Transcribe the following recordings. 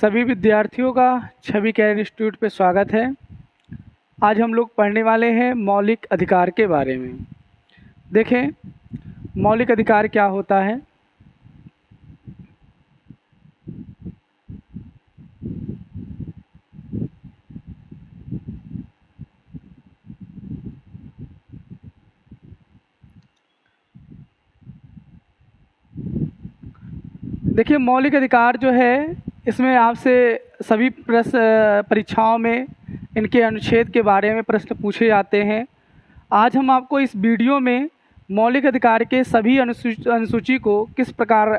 सभी विद्यार्थियों का छवि कैरियर इंस्टीट्यूट पे स्वागत है। आज हम लोग पढ़ने वाले हैं मौलिक अधिकार के बारे में। देखें, मौलिक अधिकार क्या होता है। देखिए, मौलिक अधिकार जो है, इसमें आपसे सभी प्रश्न परीक्षाओं में इनके अनुच्छेद के बारे में प्रश्न पूछे जाते हैं। आज हम आपको इस वीडियो में मौलिक अधिकार के सभी अनुसूची को किस प्रकार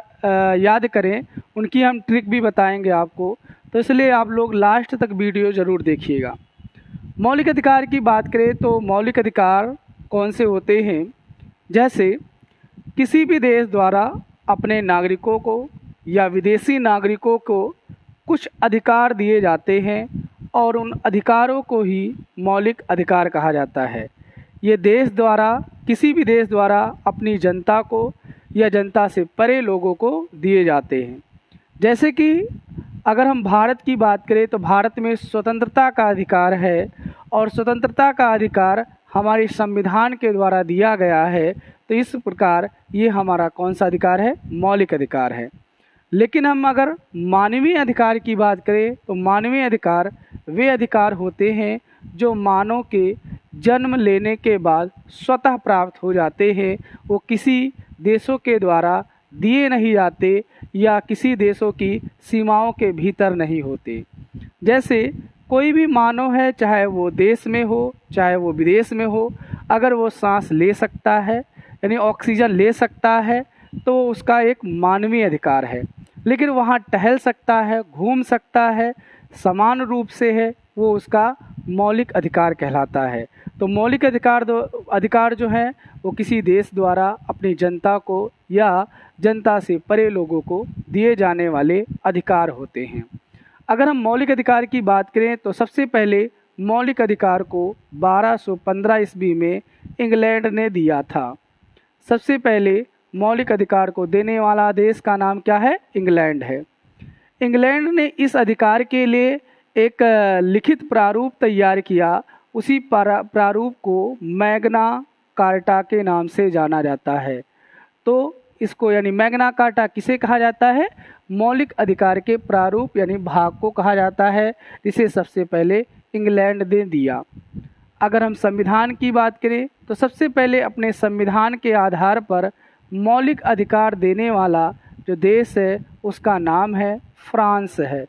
याद करें, उनकी हम ट्रिक भी बताएंगे आपको। तो इसलिए आप लोग लास्ट तक वीडियो ज़रूर देखिएगा। मौलिक अधिकार की बात करें तो मौलिक अधिकार कौन से होते हैं, जैसे किसी भी देश द्वारा अपने नागरिकों को या विदेशी नागरिकों को कुछ अधिकार दिए जाते हैं और उन अधिकारों को ही मौलिक अधिकार कहा जाता है। ये देश द्वारा, किसी भी देश द्वारा अपनी जनता को या जनता से परे लोगों को दिए जाते हैं। जैसे कि अगर हम भारत की बात करें तो भारत में स्वतंत्रता का अधिकार है और स्वतंत्रता का अधिकार हमारे संविधान के द्वारा दिया गया है। तो इस प्रकार ये हमारा कौन सा अधिकार है? मौलिक अधिकार है। लेकिन हम अगर मानवीय अधिकार की बात करें तो मानवीय अधिकार वे अधिकार होते हैं जो मानव के जन्म लेने के बाद स्वतः प्राप्त हो जाते हैं। वो किसी देशों के द्वारा दिए नहीं जाते या किसी देशों की सीमाओं के भीतर नहीं होते। जैसे कोई भी मानव है, चाहे वो देश में हो चाहे वो विदेश में हो, अगर वो सांस ले सकता है यानी ऑक्सीजन ले सकता है तो उसका एक मानवीय अधिकार है। लेकिन वहाँ टहल सकता है, घूम सकता है, समान रूप से है, वो उसका मौलिक अधिकार कहलाता है। तो मौलिक अधिकार जो है वो किसी देश द्वारा अपनी जनता को या जनता से परे लोगों को दिए जाने वाले अधिकार होते हैं। अगर हम मौलिक अधिकार की बात करें तो सबसे पहले मौलिक अधिकार को 1215 ईस्वी में इंग्लैंड ने दिया था। सबसे पहले मौलिक अधिकार को देने वाला देश का नाम क्या है? इंग्लैंड है। इंग्लैंड ने इस अधिकार के लिए एक लिखित प्रारूप तैयार किया। उसी प्रारूप को मैग्ना कार्टा के नाम से जाना जाता है। तो इसको यानी मैग्ना कार्टा किसे कहा जाता है? मौलिक अधिकार के प्रारूप यानी भाग को कहा जाता है, जिसे सबसे पहले इंग्लैंड ने दिया। अगर हम संविधान की बात करें तो सबसे पहले अपने संविधान के आधार पर मौलिक अधिकार देने वाला जो देश है उसका नाम है फ्रांस है।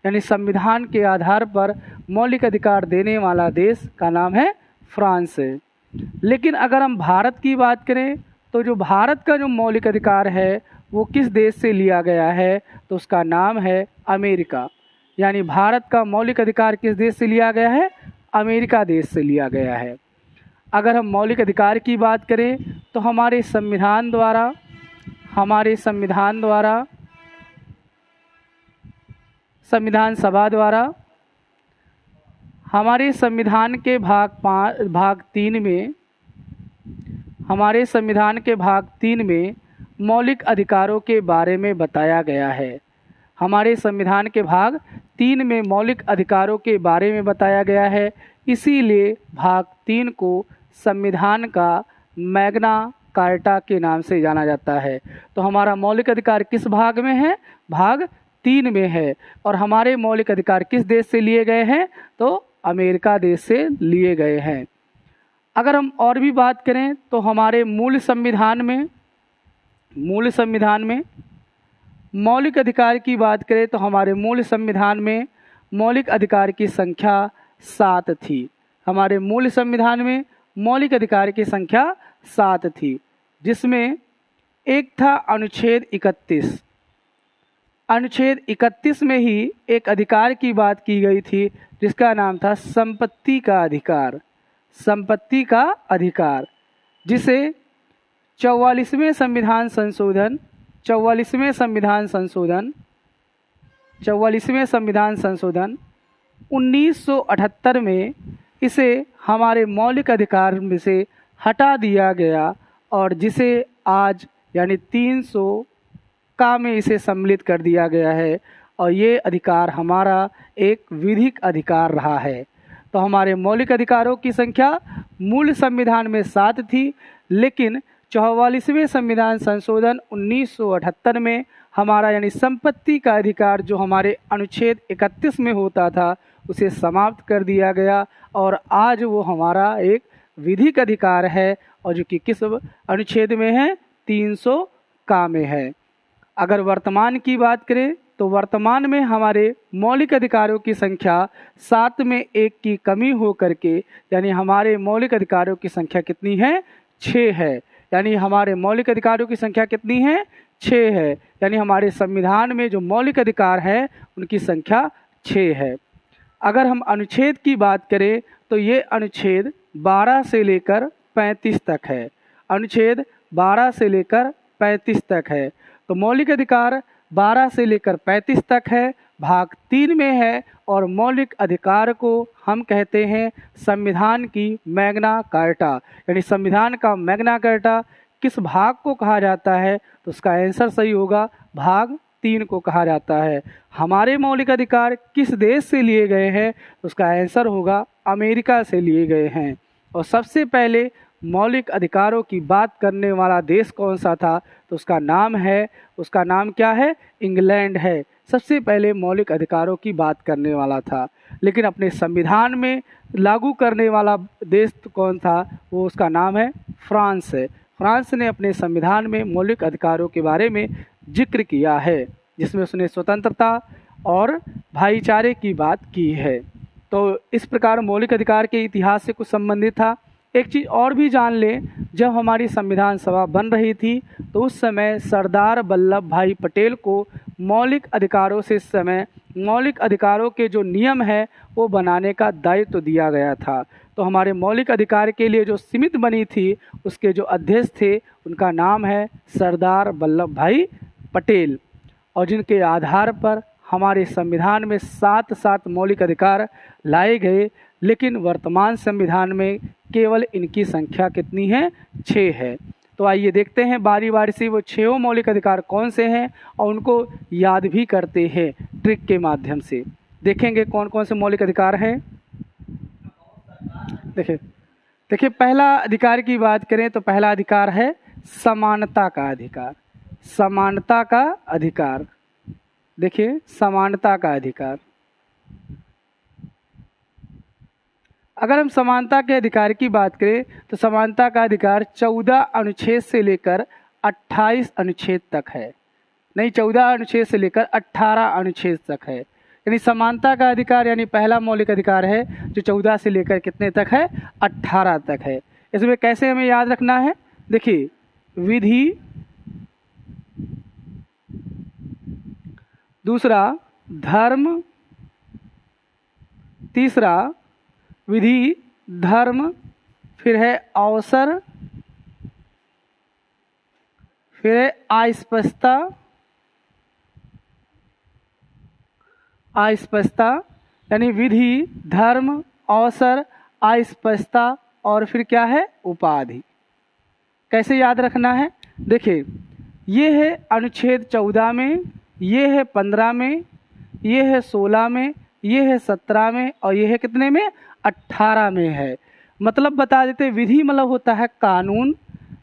यानी संविधान के आधार पर मौलिक अधिकार देने वाला देश का नाम है फ्रांस है। लेकिन अगर हम भारत की बात करें तो जो भारत का जो मौलिक अधिकार है वो किस देश से लिया गया है? तो उसका नाम है अमेरिका। यानी भारत का मौलिक अधिकार किस देश से लिया गया है? अमेरिका देश से लिया गया है। अगर हम मौलिक अधिकार की बात करें तो हमारे संविधान द्वारा संविधान सभा द्वारा हमारे संविधान के भाग 3 में मौलिक अधिकारों के बारे में बताया गया है। हमारे संविधान के भाग 3 में मौलिक अधिकारों के बारे में बताया गया है। इसीलिए भाग 3 को संविधान का मैग्ना कार्टा के नाम से जाना जाता है। तो हमारा मौलिक अधिकार किस भाग में है? भाग 3 में है। और हमारे मौलिक अधिकार किस देश से लिए गए हैं? तो अमेरिका देश से लिए गए हैं। अगर हम और भी बात करें तो हमारे मूल संविधान में मौलिक अधिकार की बात करें तो हमारे मूल संविधान में मौलिक अधिकार की संख्या 7 थी। हमारे मूल संविधान में मौलिक अधिकार की संख्या 7 थी, जिसमें एक था अनुच्छेद 31। अनुच्छेद 31 में ही एक अधिकार की बात की गई थी जिसका नाम था संपत्ति का अधिकार। संपत्ति का अधिकार, जिसे 44वें संविधान संशोधन 1978 में इसे हमारे मौलिक अधिकार में से हटा दिया गया और जिसे आज यानी 300 का में इसे सम्मिलित कर दिया गया है और ये अधिकार हमारा एक विधिक अधिकार रहा है। तो हमारे मौलिक अधिकारों की संख्या मूल संविधान में 7 थी, लेकिन 44वें संविधान संशोधन 1978 में हमारा यानी संपत्ति का अधिकार जो हमारे अनुच्छेद 31 में होता था उसे समाप्त कर दिया गया और आज वो हमारा एक विधिक अधिकार है, और जो कि किस अनुच्छेद में है, 300 का में है। अगर वर्तमान की बात करें तो वर्तमान में हमारे मौलिक अधिकारों की संख्या 7 में 1 की कमी हो करके यानी हमारे मौलिक अधिकारों की संख्या कितनी है, 6 है। यानी हमारे मौलिक अधिकारों की संख्या कितनी है, 6 है। यानी हमारे संविधान में जो मौलिक अधिकार है उनकी संख्या 6 है। अगर हम अनुच्छेद की बात करें तो ये अनुच्छेद 12 से लेकर 35 तक है। अनुच्छेद 12 से लेकर 35 तक है। तो मौलिक अधिकार 12 से लेकर 35 तक है, भाग 3 में है, और मौलिक अधिकार को हम कहते हैं संविधान की मैग्ना कार्टा। यानी संविधान का मैग्ना कार्टा किस भाग को कहा जाता है, तो उसका आंसर सही होगा भाग 3 को कहा जाता है। हमारे मौलिक अधिकार किस देश से लिए गए हैं, तो उसका आंसर होगा अमेरिका से लिए गए हैं। और सबसे पहले मौलिक अधिकारों की बात करने वाला देश कौन सा था, तो उसका नाम क्या है, इंग्लैंड है। सबसे पहले मौलिक अधिकारों की बात करने वाला था। लेकिन अपने संविधान में लागू करने वाला देश कौन था, वो उसका नाम है फ्रांस है। फ्रांस ने अपने संविधान में मौलिक अधिकारों के बारे में जिक्र किया है, जिसमें उसने स्वतंत्रता और भाईचारे की बात की है। तो इस प्रकार मौलिक अधिकार के इतिहास से कुछ संबंधित था। एक चीज़ और भी जान लें, जब हमारी संविधान सभा बन रही थी तो उस समय सरदार वल्लभ भाई पटेल को मौलिक अधिकारों से समय मौलिक अधिकारों के जो नियम है वो बनाने का दायित्व तो दिया गया था। तो हमारे मौलिक अधिकार के लिए जो समिति बनी थी उसके जो अध्यक्ष थे उनका नाम है सरदार वल्लभ भाई पटेल, और जिनके आधार पर हमारे संविधान में 7 मौलिक अधिकार लाए गए। लेकिन वर्तमान संविधान में केवल इनकी संख्या कितनी है, 6 है। तो आइए देखते हैं बारी बारी से वो 6 मौलिक अधिकार कौन से हैं और उनको याद भी करते हैं ट्रिक के माध्यम से। देखेंगे कौन कौन से मौलिक अधिकार हैं। देखिए पहला अधिकार की बात करें तो पहला अधिकार है समानता का अधिकार। समानता का अधिकार, देखिए समानता का अधिकार। अगर हम समानता के अधिकार की बात करें तो समानता का अधिकार 14 अनुच्छेद से लेकर 28 अनुच्छेद तक है। नहीं, 14 अनुच्छेद से लेकर 18 अनुच्छेद तक है। यानी समानता का अधिकार यानी पहला मौलिक अधिकार है जो 14 से लेकर कितने तक है, 18 तक है। इसमें कैसे हमें याद रखना है, देखिए विधि, दूसरा धर्म, तीसरा विधि धर्म, फिर है अवसर, फिर है अस्पष्टता, अस्पष्टता यानी विधि धर्म अवसर अस्पष्टता, और फिर क्या है, उपाधि। कैसे याद रखना है, देखिए ये है अनुच्छेद 14 में, ये है 15 में, ये है 16 में, ये है 17 में, और ये है कितने में, 18 में है। मतलब बता देते, विधि मतलब होता है कानून,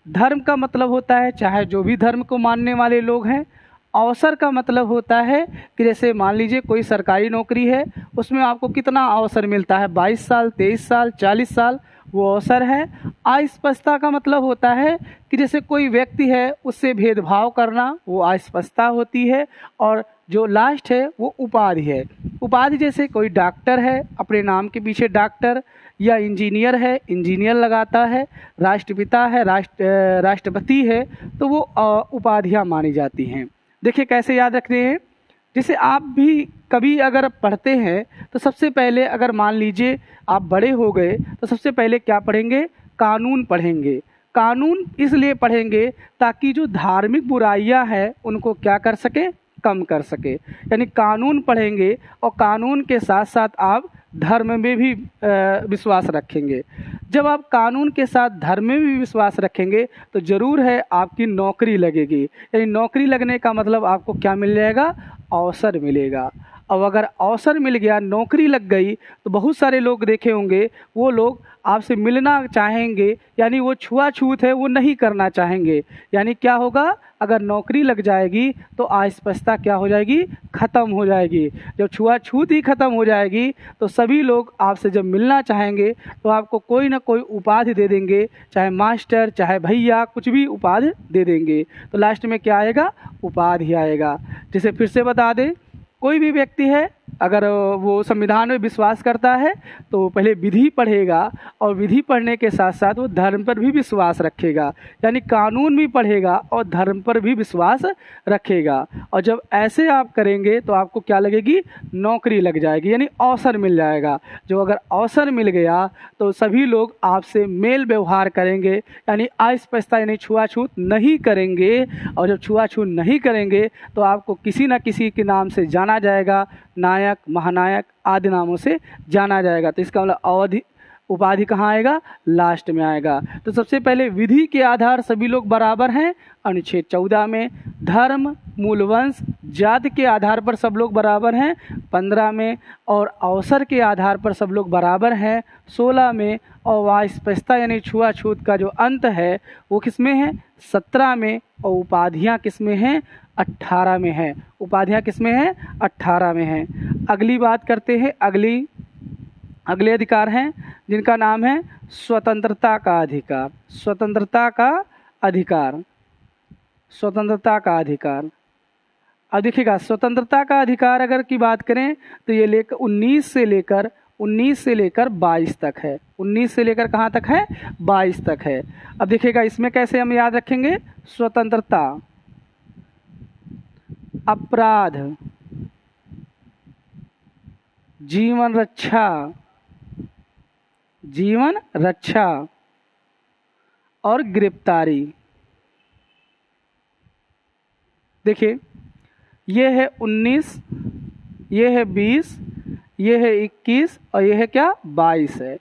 धर्म का मतलब होता है चाहे जो भी धर्म को मानने वाले लोग हैं, अवसर का मतलब होता है कि जैसे मान लीजिए कोई सरकारी नौकरी है उसमें आपको कितना अवसर मिलता है, 22 साल 23 साल 40 साल, वो अवसर है। अस्पष्टता का मतलब होता है कि जैसे कोई व्यक्ति है उससे भेदभाव करना, वो अस्पष्टता होती है। और जो लास्ट है वो उपाधि है। उपाधि जैसे कोई डॉक्टर है, अपने नाम के पीछे डॉक्टर, या इंजीनियर है, इंजीनियर लगाता है, राष्ट्रपिता है, राष्ट्रपति है, तो वो उपाधियाँ मानी जाती हैं। देखिए कैसे याद रखते हैं, जैसे आप भी कभी अगर पढ़ते हैं तो सबसे पहले अगर मान लीजिए आप बड़े हो गए तो सबसे पहले क्या पढ़ेंगे, कानून पढ़ेंगे। कानून इसलिए पढ़ेंगे ताकि जो धार्मिक बुराइयां हैं उनको क्या कर सके, कम कर सके। यानी कानून पढ़ेंगे और कानून के साथ साथ आप धर्म में भी विश्वास रखेंगे। जब आप कानून के साथ धर्म में भी विश्वास रखेंगे तो ज़रूर है आपकी नौकरी लगेगी। यानी नौकरी लगने का मतलब आपको क्या मिल जाएगा? अवसर मिलेगा। अब अगर अवसर मिल गया, नौकरी लग गई, तो बहुत सारे लोग देखे होंगे, वो लोग आपसे मिलना चाहेंगे, यानी वो छुआछूत है वो नहीं करना चाहेंगे। यानी क्या होगा? अगर नौकरी लग जाएगी तो अस्पृश्यता क्या हो जाएगी? ख़त्म हो जाएगी। जब छुआछूत ही ख़त्म हो जाएगी तो सभी लोग आपसे जब मिलना चाहेंगे तो आपको कोई ना कोई उपाधि दे देंगे, चाहे मास्टर, चाहे भैया, कुछ भी उपाधि दे देंगे। तो लास्ट में क्या आएगा? उपाधि आएगा। जिसे फिर से बता दें, कोई भी व्यक्ति है अगर वो संविधान में विश्वास करता है तो पहले विधि पढ़ेगा और विधि पढ़ने के साथ साथ वो धर्म पर भी विश्वास रखेगा। यानी कानून भी पढ़ेगा और धर्म पर भी विश्वास रखेगा। और जब ऐसे आप करेंगे तो आपको क्या लगेगी? नौकरी लग जाएगी, यानी अवसर मिल जाएगा। जो अगर अवसर मिल गया तो सभी लोग आपसे मेल व्यवहार करेंगे, यानी अस्पृश्यता यानी छुआछूत नहीं करेंगे। और जब छुआछूत नहीं करेंगे तो आपको किसी न किसी के नाम से जाना जाएगा, नायक, महानायक आदि नामों से जाना जाएगा। तो इसका मतलब अवधि उपाधि कहाँ आएगा? लास्ट में आएगा। तो सबसे पहले विधि के आधार सभी लोग बराबर हैं, अनुच्छेद 14 में। धर्म, मूल वंश, जाति के आधार पर सब लोग बराबर हैं, 15 में। और अवसर के आधार पर सब लोग बराबर हैं, 16 में। और अस्पृश्यता यानी छुआछूत का जो अंत है वो किस में है? 17 में। और उपाधियाँ किस में हैं? 18 में है। उपाधियाँ किस में हैं? 18 में हैं। अगली बात करते हैं। अगले अधिकार हैं जिनका नाम है स्वतंत्रता का अधिकार। स्वतंत्रता का अधिकार, स्वतंत्रता का अधिकार। अब देखिएगा, स्वतंत्रता का अधिकार अगर की बात करें तो ये 19 से लेकर 22 तक है। 19 से लेकर कहाँ तक है? 22 तक है। अब देखिएगा इसमें कैसे हम याद रखेंगे? स्वतंत्रता, अपराध, जीवन रक्षा और गिरफ्तारी। देखिए, ये है 19, ये है 20, ये है 21 और ये है क्या? 22 है।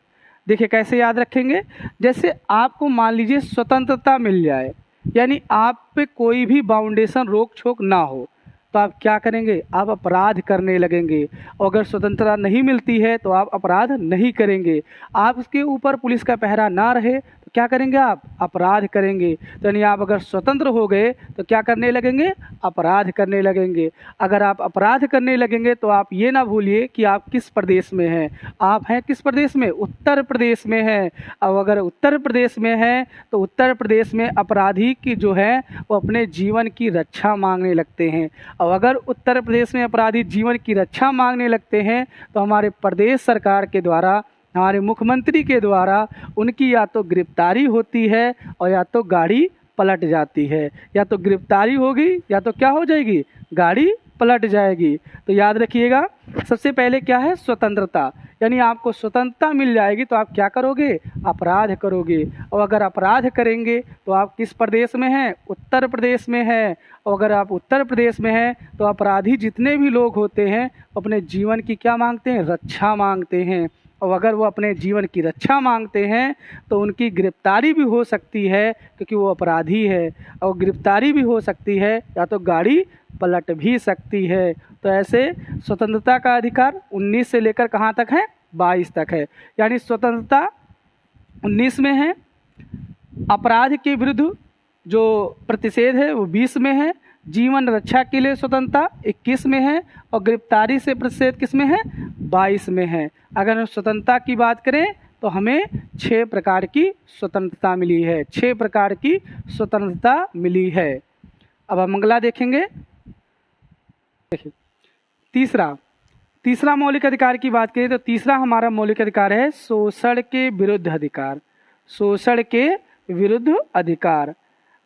देखिए कैसे याद रखेंगे? जैसे आपको मान लीजिए स्वतंत्रता मिल जाए, यानी आप पे कोई भी बाउंडेशन, रोक छोक ना हो, तो आप क्या करेंगे? आप अपराध करने लगेंगे। और अगर स्वतंत्रता नहीं मिलती है तो आप अपराध नहीं करेंगे। आप उसके ऊपर पुलिस का पहरा ना रहे तो क्या करेंगे? आप अपराध करेंगे। तो यानी आप अगर स्वतंत्र हो गए तो क्या करने लगेंगे? अपराध करने लगेंगे। अगर आप अपराध करने लगेंगे तो आप ये ना भूलिए कि आप किस प्रदेश में हैं। आप हैं किस प्रदेश में? उत्तर प्रदेश में हैं। अब अगर उत्तर प्रदेश में हैं तो उत्तर प्रदेश में अपराधी की जो है वो अपने जीवन की रक्षा मांगने लगते हैं। और अगर उत्तर प्रदेश में अपराधी जीवन की रक्षा मांगने लगते हैं तो हमारे प्रदेश सरकार के द्वारा, हमारे मुख्यमंत्री के द्वारा उनकी या तो गिरफ्तारी होती है और या तो गाड़ी पलट जाती है। या तो गिरफ्तारी होगी या तो क्या हो जाएगी? गाड़ी पलट जाएगी। तो याद रखिएगा, सबसे पहले क्या है? स्वतंत्रता। यानी आपको स्वतंत्रता मिल जाएगी तो आप क्या करोगे? अपराध करोगे। और अगर अपराध करेंगे तो आप किस प्रदेश में हैं? उत्तर प्रदेश में हैं। और अगर आप उत्तर प्रदेश में हैं तो अपराधी जितने भी लोग होते हैं अपने जीवन की क्या मांगते हैं? रक्षा मांगते हैं। और अगर वो अपने जीवन की रक्षा मांगते हैं तो उनकी गिरफ्तारी भी हो सकती है क्योंकि वो अपराधी है। और गिरफ्तारी भी हो सकती है या तो गाड़ी पलट भी सकती है। तो ऐसे स्वतंत्रता का अधिकार 19 से लेकर कहाँ तक है? 22 तक है। यानी स्वतंत्रता 19 में है, अपराध के विरुद्ध जो प्रतिषेध है वो 20 में है, जीवन रक्षा के लिए स्वतंत्रता 21 में है और गिरफ्तारी से प्रतिषेध किस में है? 22 में है। अगर हम स्वतंत्रता की बात करें तो हमें 6 प्रकार की स्वतंत्रता मिली है। 6 प्रकार की स्वतंत्रता मिली है। अब हम अगला देखेंगे। देखिए, तीसरा मौलिक अधिकार की बात करें तो तीसरा हमारा मौलिक अधिकार है शोषण के विरुद्ध अधिकार। शोषण के विरुद्ध अधिकार।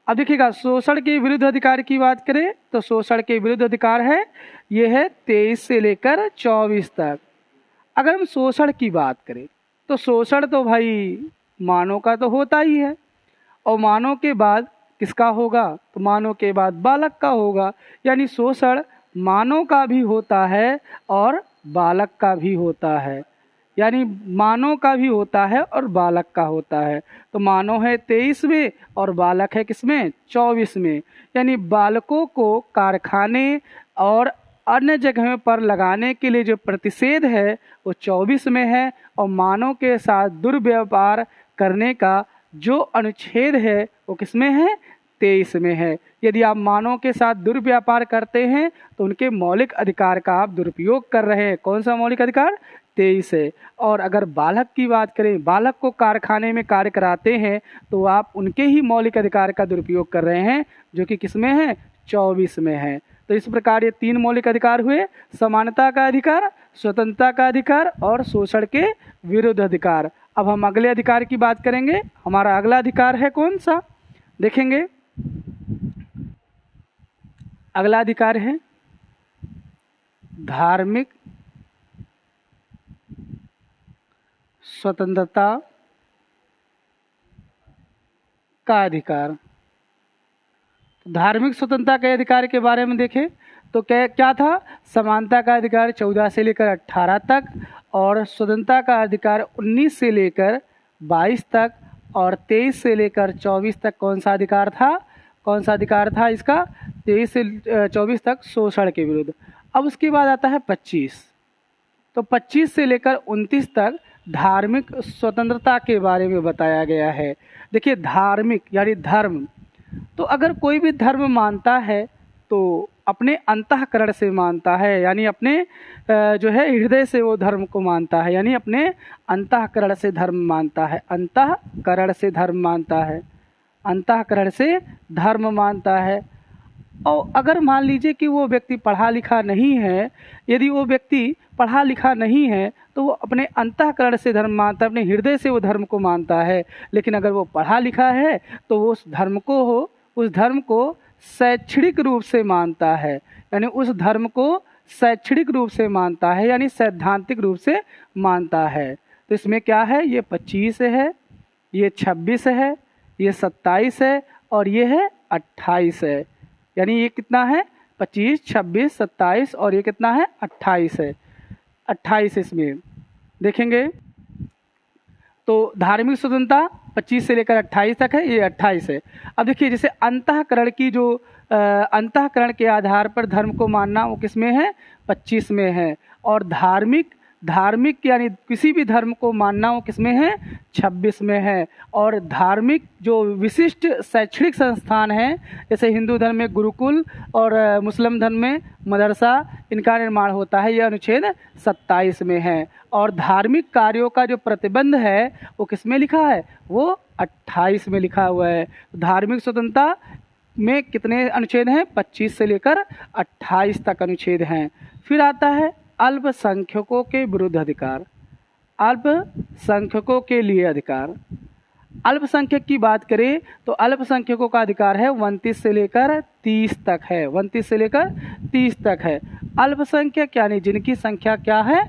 अब देखिएगा, शोषण के विरुद्ध अधिकार की बात करें तो शोषण के विरुद्ध अधिकार है, ये है 23 से लेकर 24 तक। अगर हम शोषण की बात करें तो शोषण तो भाई मानव का तो होता ही है, और मानव के बाद किसका होगा? तो मानव के बाद बालक का होगा। यानी शोषण मानव का भी होता है और बालक का भी होता है। यानी मानव का भी होता है और बालक का होता है। तो मानव है 23 में और बालक है किसमें 24 में। यानी बालकों को कारखाने और अन्य जगहों पर लगाने के लिए जो प्रतिषेध है वो 24 में है, और मानव के साथ दुर्व्यवहार करने का जो अनुच्छेद है वो किसमें है 23 में है। यदि आप मानव के साथ दुर्व्यापार करते हैं तो उनके मौलिक अधिकार का आप दुरुपयोग कर रहे हैं। कौन सा मौलिक अधिकार 23 है। और अगर बालक की बात करें, बालक को कारखाने में कार्य कराते हैं तो आप उनके ही मौलिक अधिकार का दुरुपयोग कर रहे हैं, जो कि किसमें है 24 में है। तो इस प्रकार ये 3 मौलिक अधिकार हुए, समानता का अधिकार, स्वतंत्रता का अधिकार और शोषण के विरुद्ध अधिकार। अब हम अगले अधिकार की बात करेंगे। हमारा अगला अधिकार है कौन सा, देखेंगे। अगला अधिकार है धार्मिक स्वतंत्रता का अधिकार। धार्मिक स्वतंत्रता के अधिकार के बारे में देखें तो क्या था, समानता का अधिकार 14 से लेकर 18 तक, और स्वतंत्रता का अधिकार 19 से लेकर 22 तक, और 23 से लेकर 24 तक कौन सा अधिकार था, कौन सा अधिकार था इसका 23 से 24 तक शोषण के विरुद्ध। अब उसके बाद आता है 25, तो 25 से लेकर 29 तक धार्मिक स्वतंत्रता के बारे में बताया गया है। देखिए धार्मिक यानी धर्म, तो अगर कोई भी धर्म मानता है तो अपने अंतःकरण से मानता है, यानी अपने जो है हृदय से वो धर्म को मानता है, यानी अपने अंतःकरण से धर्म मानता है, अंतःकरण से धर्म मानता है, अंतःकरण से धर्म मानता है। और अगर मान लीजिए कि वो व्यक्ति पढ़ा लिखा नहीं है, यदि वो व्यक्ति पढ़ा लिखा नहीं है तो वो अपने अंतःकरण से धर्म मानता है, अपने हृदय से वो धर्म को मानता है। लेकिन अगर वो पढ़ा लिखा है तो वो उस धर्म को शैक्षणिक रूप से मानता है, यानी उस धर्म को शैक्षणिक रूप से मानता है, यानी सैद्धांतिक रूप से मानता है। तो इसमें क्या है, ये 25 है, ये 26 है, ये 27 है और ये है 28 है। यानी ये कितना है 25, 26, 27 और ये कितना है 28 है। 28 इसमें देखेंगे तो धार्मिक स्वतंत्रता 25 से लेकर 28 तक है, ये 28 है। अब देखिए जैसे अंतःकरण की जो अंतःकरण के आधार पर धर्म को मानना वो किस में है 25 में है, और धार्मिक यानी किसी भी धर्म को मानना वो किस में है 26 में है। और धार्मिक जो विशिष्ट शैक्षणिक संस्थान हैं, जैसे हिंदू धर्म में गुरुकुल और मुस्लिम धर्म में मदरसा, इनका निर्माण होता है, यह अनुच्छेद 27 में है। और धार्मिक कार्यों का जो प्रतिबंध है वो किस में लिखा है, वो 28 में लिखा हुआ है। धार्मिक स्वतंत्रता में कितने अनुच्छेद हैं 25 से लेकर 28 तक अनुच्छेद हैं। फिर आता है अल्पसंख्यकों के विरुद्ध अधिकार, अल्पसंख्यकों के लिए अधिकार। अल्पसंख्यक की बात करें तो अल्पसंख्यकों का अधिकार है 29 से लेकर 30 तक है, 29 से लेकर 30 तक है। अल्पसंख्यक यानी जिनकी संख्या क्या है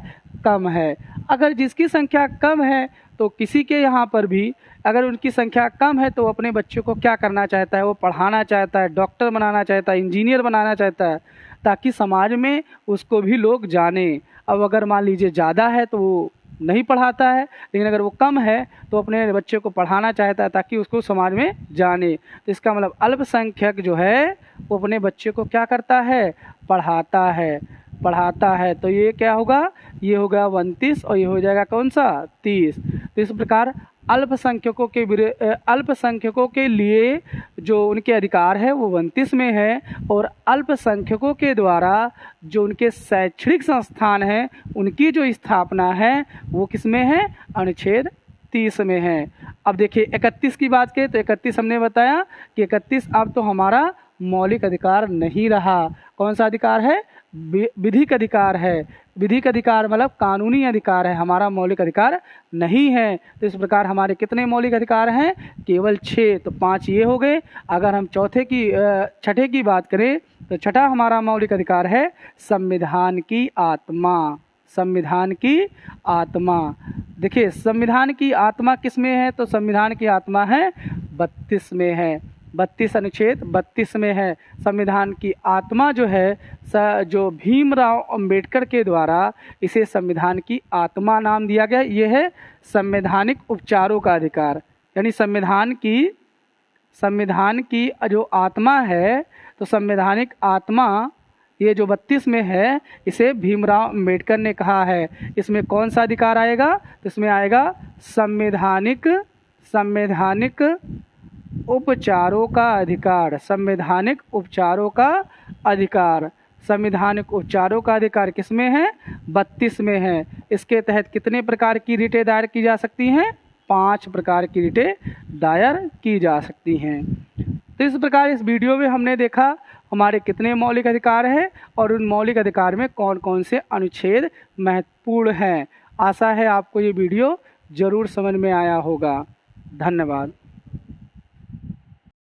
कम है। अगर जिसकी संख्या कम है तो किसी के यहाँ पर भी अगर उनकी संख्या कम है तो वो अपने बच्चों को क्या करना चाहता है, वो पढ़ाना चाहता है, डॉक्टर बनाना चाहता है, इंजीनियर बनाना चाहता है, ताकि समाज में उसको भी लोग जाने। अब अगर मान लीजिए ज़्यादा है तो वो नहीं पढ़ाता है, लेकिन अगर वो कम है तो अपने बच्चे को पढ़ाना चाहता है ताकि उसको समाज में जाने। तो इसका मतलब अल्पसंख्यक जो है वो अपने बच्चे को क्या करता है, पढ़ाता है। तो ये क्या होगा, ये होगा 29 और ये हो जाएगा कौन सा 30। तो इस प्रकार अल्पसंख्यकों के लिए जो उनके अधिकार है वो 29 में है, और अल्पसंख्यकों के द्वारा जो उनके शैक्षणिक संस्थान हैं उनकी जो स्थापना है वो किस में है, अनुच्छेद 30 में है। अब देखिए 31 की बात करें तो 31 हमने बताया कि 31 अब तो हमारा मौलिक अधिकार नहीं रहा। कौन सा अधिकार है, विधिक अधिकार है। विधिक अधिकार मतलब कानूनी अधिकार है, हमारा मौलिक अधिकार नहीं है। तो इस प्रकार हमारे कितने मौलिक अधिकार हैं, केवल 6। तो 5 ये हो गए। अगर हम छठे की बात करें तो छठा हमारा मौलिक अधिकार है संविधान की आत्मा। संविधान की आत्मा, देखिए संविधान की आत्मा किस में है, तो संविधान की आत्मा है 32 में है। 32 अनुच्छेद 32 में है। संविधान की आत्मा जो है जो भीमराव अंबेडकर के द्वारा इसे संविधान की आत्मा नाम दिया गया। ये है संवैधानिक उपचारों का अधिकार, यानी संविधान की जो आत्मा है, तो संवैधानिक आत्मा ये जो 32 में है, इसे भीमराव अंबेडकर ने कहा है। इसमें कौन सा अधिकार आएगा? तो इसमें आएगा संवैधानिक उपचारों का अधिकार। संवैधानिक उपचारों का अधिकार, संवैधानिक उपचारों का अधिकार किसमें है? 32 में है। इसके तहत कितने प्रकार की रिटें दायर की जा सकती हैं? 5 प्रकार की रिटें दायर की जा सकती हैं। तो इस प्रकार इस वीडियो में हमने देखा हमारे कितने मौलिक अधिकार हैं और उन मौलिक अधिकार में कौन कौन से अनुच्छेद महत्वपूर्ण हैं। आशा है आपको ये वीडियो ज़रूर समझ में आया होगा। धन्यवाद।